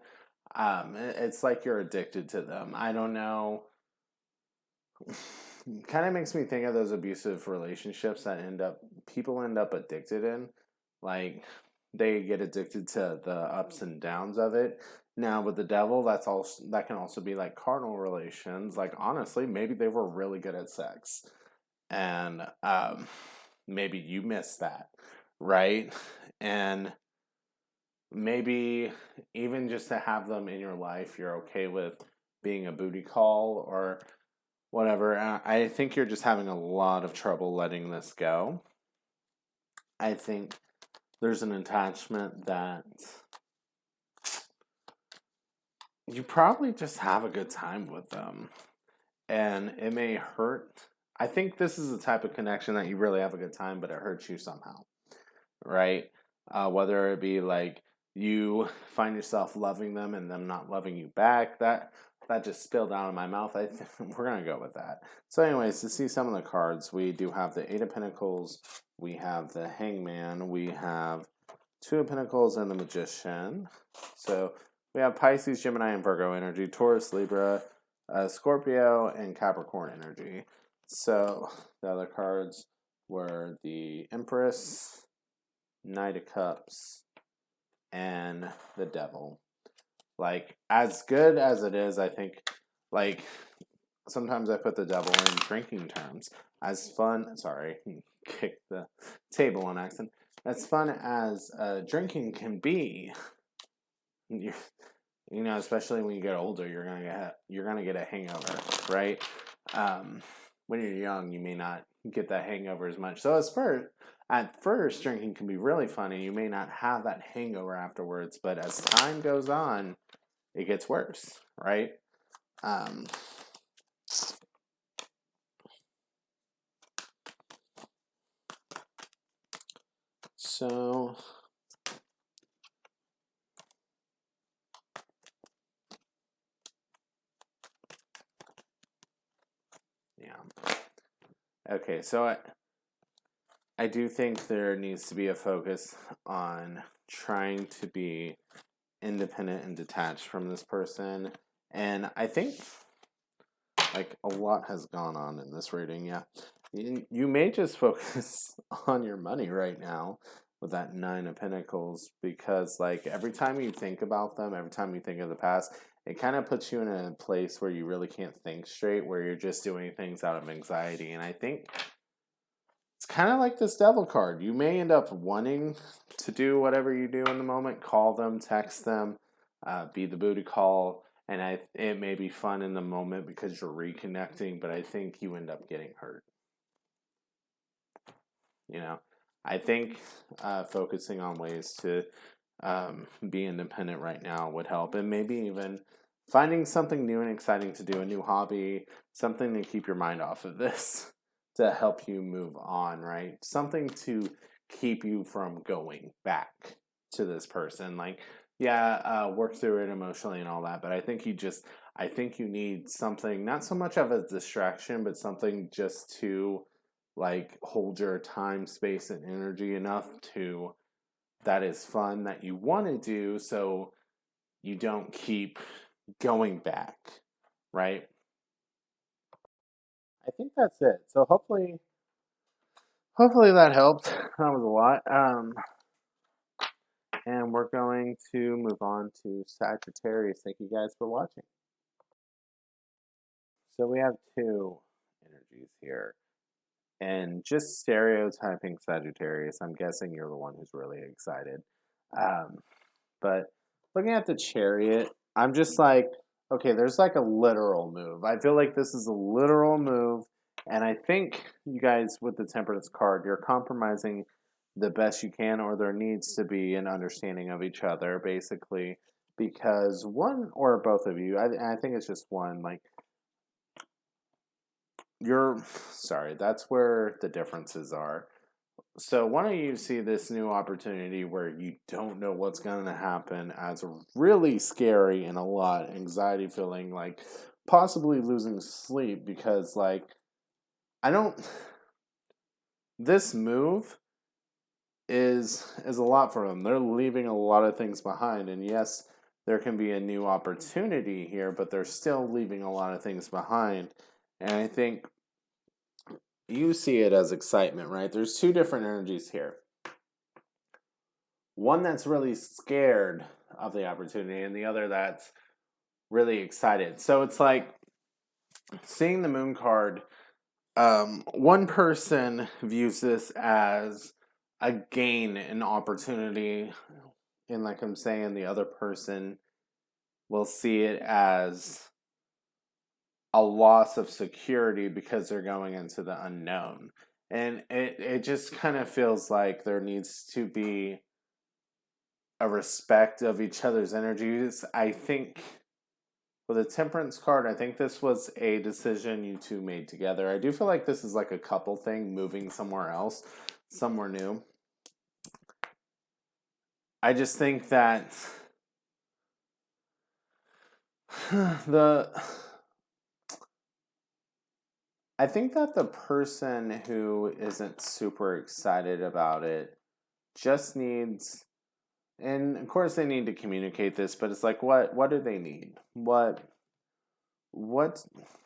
It's like you're addicted to them. I don't know. Kind of makes me think of those abusive relationships that people end up addicted in. Like they get addicted to the ups and downs of it. Now with the devil, that can also be like carnal relations. Like honestly, maybe they were really good at sex, and maybe you missed that, right? And maybe even just to have them in your life, you're okay with being a booty call or whatever. I think you're just having a lot of trouble letting this go. I think there's an attachment that you probably just have a good time with them. And it may hurt. I think this is the type of connection that you really have a good time, but it hurts you somehow, right? Whether it be like you find yourself loving them and them not loving you back. That just spilled out of my mouth. We're gonna go with that. So, anyways, to see some of the cards, we do have the Eight of Pentacles, we have the Hangman, we have Two of Pentacles, and the Magician. So we have Pisces, Gemini, and Virgo energy, Taurus, Libra, Scorpio, and Capricorn energy. So the other cards were the Empress, Knight of Cups, and the Devil. Like, as good as it is, I think, like, sometimes I put the Devil in drinking terms. As fun, sorry, kick the table on accident. As fun as drinking can be, you know, especially when you get older, you're gonna get a hangover, right? When you're young, you may not get that hangover as much. So at first, drinking can be really fun, and you may not have that hangover afterwards. But as time goes on, it gets worse, right? So yeah. Okay, so I do think there needs to be a focus on trying to be independent and detached from this person. And I think like a lot has gone on in this reading. Yeah. You may just focus on your money right now with that Nine of Pentacles, because like every time you think about them, every time you think of the past, it kind of puts you in a place where you really can't think straight, where you're just doing things out of anxiety. And I think it's kind of like this Devil card. You may end up wanting to do whatever you do in the moment, call them, text them, be the booty call, and it may be fun in the moment because you're reconnecting, but I think you end up getting hurt. You know, I think focusing on ways to be independent right now would help, and maybe even finding something new and exciting to do, a new hobby, something to keep your mind off of this, to help you move on, right? Something to keep you from going back to this person. Like, yeah, work through it emotionally and all that, but I think you need something, not so much of a distraction, but something just to like hold your time, space, and energy enough to that is fun, that you want to do, so you don't keep going back, right? I think that's it. So hopefully that helped. That was a lot. And we're going to move on to Sagittarius. Thank you guys for watching. So we have two energies here. And just stereotyping Sagittarius, I'm guessing you're the one who's really excited. Um, but looking at the Chariot, I'm just like, okay, there's like a literal move. I feel like this is a literal move. And I think you guys, with the Temperance card, you're compromising the best you can, or there needs to be an understanding of each other, basically. Because one or both of you, I think it's just one, like, sorry, that's where the differences are. So why don't you see this new opportunity where you don't know what's going to happen as really scary and a lot anxiety feeling, like possibly losing sleep, because like I don't this move is a lot for them. They're leaving a lot of things behind, and yes, there can be a new opportunity here, but they're still leaving a lot of things behind. And I think you see it as excitement, right? There's two different energies here. One that's really scared of the opportunity, and the other that's really excited. So it's like seeing the moon card. One person views this as a gain, an opportunity, and like I'm saying, the other person will see it as a loss of security because they're going into the unknown. And it just kind of feels like there needs to be a respect of each other's energies. I think With a Temperance card, I think this was a decision you two made together. I do feel like this is like a couple thing, moving somewhere else, somewhere new. I just think that the I think that the person who isn't super excited about it just needs, and of course they need to communicate this, but it's like what do they need? What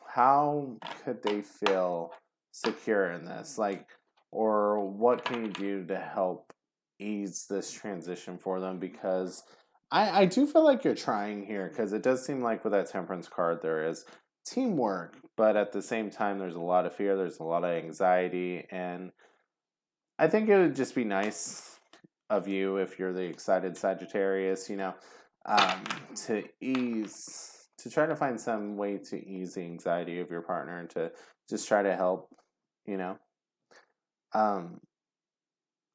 how could they feel secure in this? Like, or what can you do to help ease this transition for them? Because I do feel like you're trying here, because it does seem like with that Temperance card there is teamwork, but at the same time there's a lot of fear, there's a lot of anxiety, and I think it would just be nice of you, if you're the excited Sagittarius, um, to to try to find some way to ease the anxiety of your partner and to just try to help, you know. Um,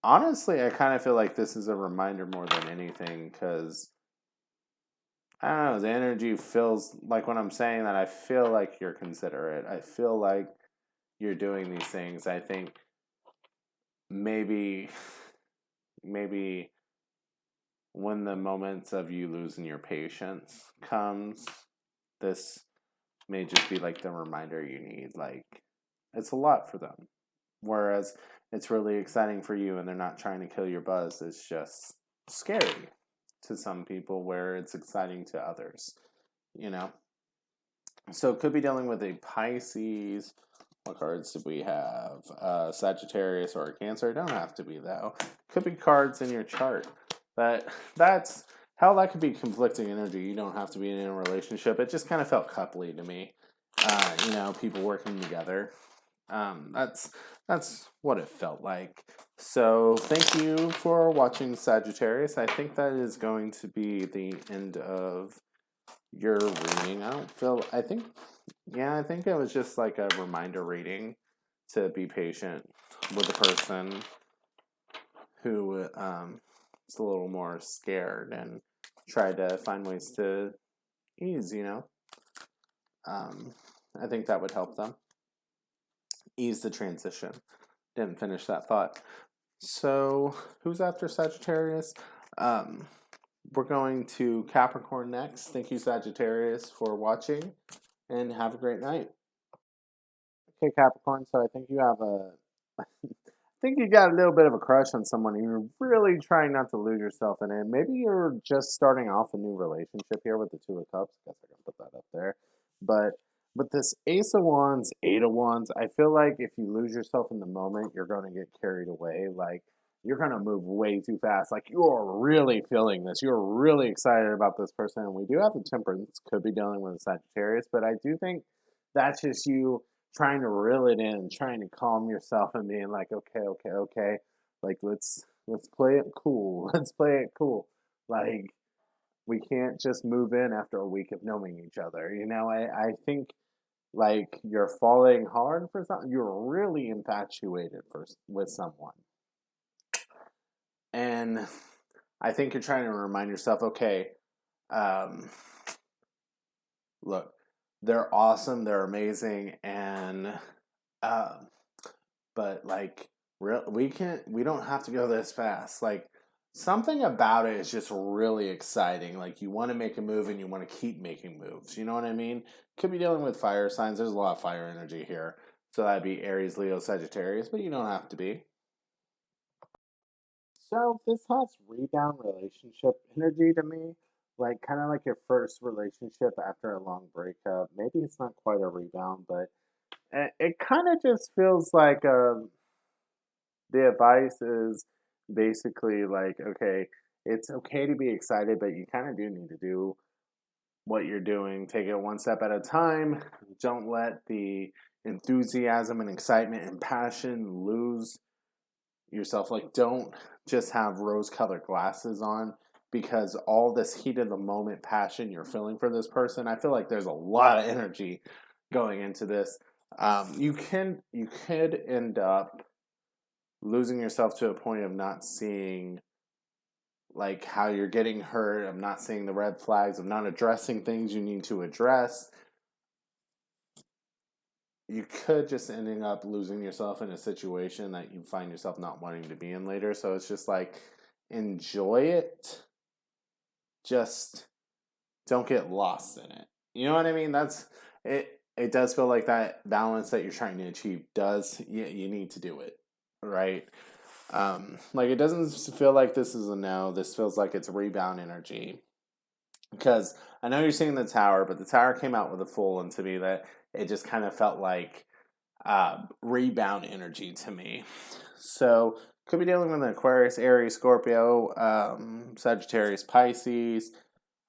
Honestly, I kind of feel like this is a reminder more than anything, because I don't know, the energy feels like, when I'm saying that, I feel like you're considerate. I feel like you're doing these things. I think maybe maybe when the moments of you losing your patience comes, this may just be like the reminder you need. Like, it's a lot for them. Whereas it's really exciting for you and they're not trying to kill your buzz. It's just scary to some people, where it's exciting to others, you know? So it could be dealing with a Pisces. What cards did we have? Sagittarius or a Cancer. It don't have to be, though. Could be cards in your chart. But that's how that could be conflicting energy. You don't have to be in a relationship. It just kind of felt coupley to me. People working together. That's what it felt like. So thank you for watching, Sagittarius. I think that is going to be the end of your reading. I think it was just like a reminder reading to be patient with a person who is a little more scared, and try to find ways to ease, I think that would help them ease the transition. Didn't finish that thought. So, who's after Sagittarius? Um, we're going to Capricorn next. Thank you, Sagittarius, for watching, and have a great night. Okay, Capricorn, so I think you have I think you got a little bit of a crush on someone, and you're really trying not to lose yourself in it. Maybe you're just starting off a new relationship here with the Two of Cups. Guess I can put that up there. But with this Ace of Wands, Eight of Wands, I feel like if you lose yourself in the moment, you're going to get carried away. Like, you're going to move way too fast. Like, you're really feeling this. You're really excited about this person. And we do have the Temperance, could be dealing with a Sagittarius, but I do think that's just you trying to reel it in, trying to calm yourself and being like, okay, okay, okay, like let's play it cool. Let's play it cool. Like, we can't just move in after a week of knowing each other. I think like you're falling hard for something. You're really infatuated with someone, and I think you're trying to remind yourself, okay, um, look, they're awesome, they're amazing, and um, but like we don't have to go this fast. Like, something about it is just really exciting. Like, you want to make a move and you want to keep making moves. You know what I mean? Could be dealing with fire signs. There's a lot of fire energy here. So that'd be Aries, Leo, Sagittarius, but you don't have to be. So this has rebound relationship energy to me. Like, kind of like your first relationship after a long breakup. Maybe it's not quite a rebound, but it kind of just feels like the advice is basically like, okay, it's okay to be excited, but you kind of do need to do what you're doing. Take it one step at a time. Don't let the enthusiasm and excitement and passion lose yourself. Like, don't just have rose colored glasses on, because all this heat of the moment passion you're feeling for this person, I feel like there's a lot of energy going into this. You could end up losing yourself to a point of not seeing like how you're getting hurt, of not seeing the red flags, of not addressing things you need to address, you could just ending up losing yourself in a situation that you find yourself not wanting to be in later. So it's just like, enjoy it. Just don't get lost in it. You know what I mean? That's it. It does feel like that balance that you're trying to achieve does, you need to do it, right? Like it doesn't feel like this is a no. This feels like it's rebound energy. Because I know you're seeing the tower, but the tower came out with a full, and to me that it just kind of felt like rebound energy to me. So could be dealing with an Aquarius, Aries, Scorpio, Sagittarius, Pisces.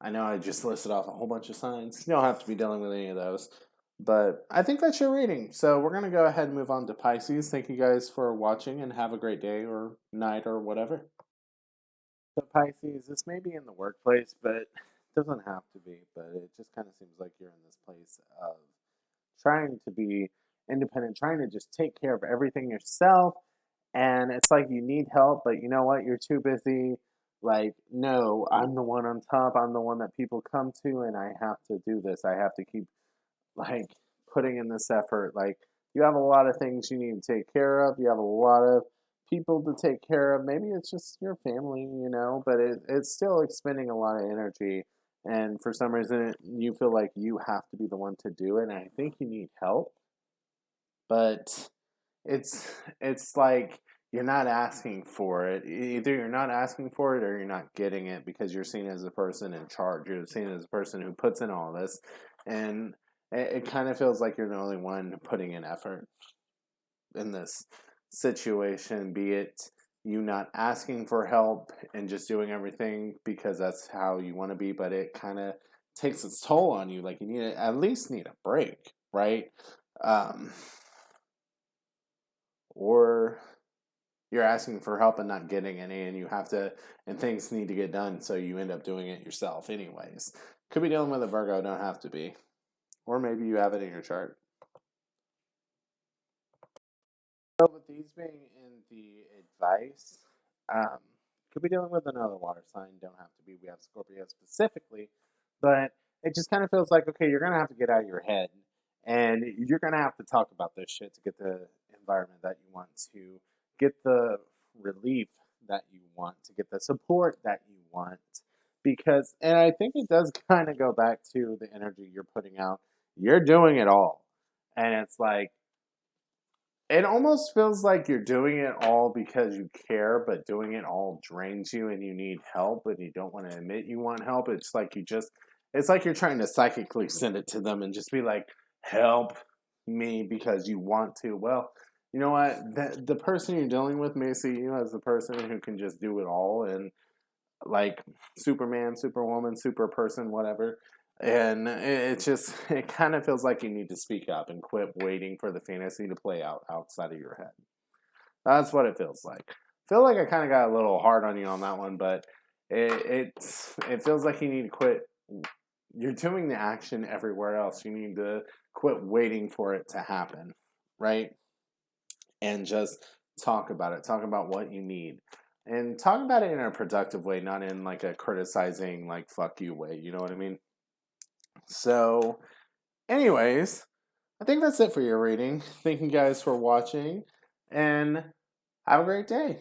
I know I just listed off a whole bunch of signs. You don't have to be dealing with any of those. But I think that's your reading. So we're going to go ahead and move on to Pisces. Thank you guys for watching and have a great day or night or whatever. So Pisces, this may be in the workplace, but it doesn't have to be. But it just kind of seems like you're in this place of trying to be independent, trying to just take care of everything yourself. And it's like you need help, but you know what? You're too busy. Like, no, I'm the one on top. I'm the one that people come to, and I have to do this. I have to keep, like, putting in this effort. Like, you have a lot of things you need to take care of. You have a lot of people to take care of. Maybe it's just your family, but it's still expending a lot of energy. And for some reason, you feel like you have to be the one to do it. And I think you need help, but it's like you're not asking for it. Either you're not asking for it or you're not getting it because you're seen as a person in charge. You're seen as a person who puts in all this, and it kind of feels like you're the only one putting in effort in this situation. Be it you not asking for help and just doing everything because that's how you want to be, but it kind of takes its toll on you. Like you at least need a break, right? Um, or you're asking for help and not getting any, and you have to, and things need to get done, so you end up doing it yourself anyways. Could be dealing with a Virgo, don't have to be. Or maybe you have it in your chart. So with these being in the advice, um, could be dealing with another water sign, don't have to be. We have Scorpio specifically, but it just kind of feels like, okay, you're going to have to get out of your head, and you're going to have to talk about this shit to get the environment that you want, to get the relief that you want, to get the support that you want. Because, and I think it does kind of go back to the energy you're putting out. You're doing it all. And it's like, it almost feels like you're doing it all because you care, but doing it all drains you and you need help, but you don't want to admit you want help. It's like you're trying to psychically send it to them and just be like, help me because you want to. Well, you know what? The person you're dealing with may see you as the person who can just do it all, and like Superman, Superwoman, super person, whatever. And it kind of feels like you need to speak up and quit waiting for the fantasy to play out outside of your head. That's what it feels like. I feel like I kind of got a little hard on you on that one, but it feels like you need to quit. You're doing the action everywhere else. You need to quit waiting for it to happen, right? And just talk about it. Talk about what you need. And talk about it in a productive way, not in like a criticizing, like, fuck you way. You know what I mean? So, anyways, I think that's it for your reading. Thank you guys for watching, and have a great day.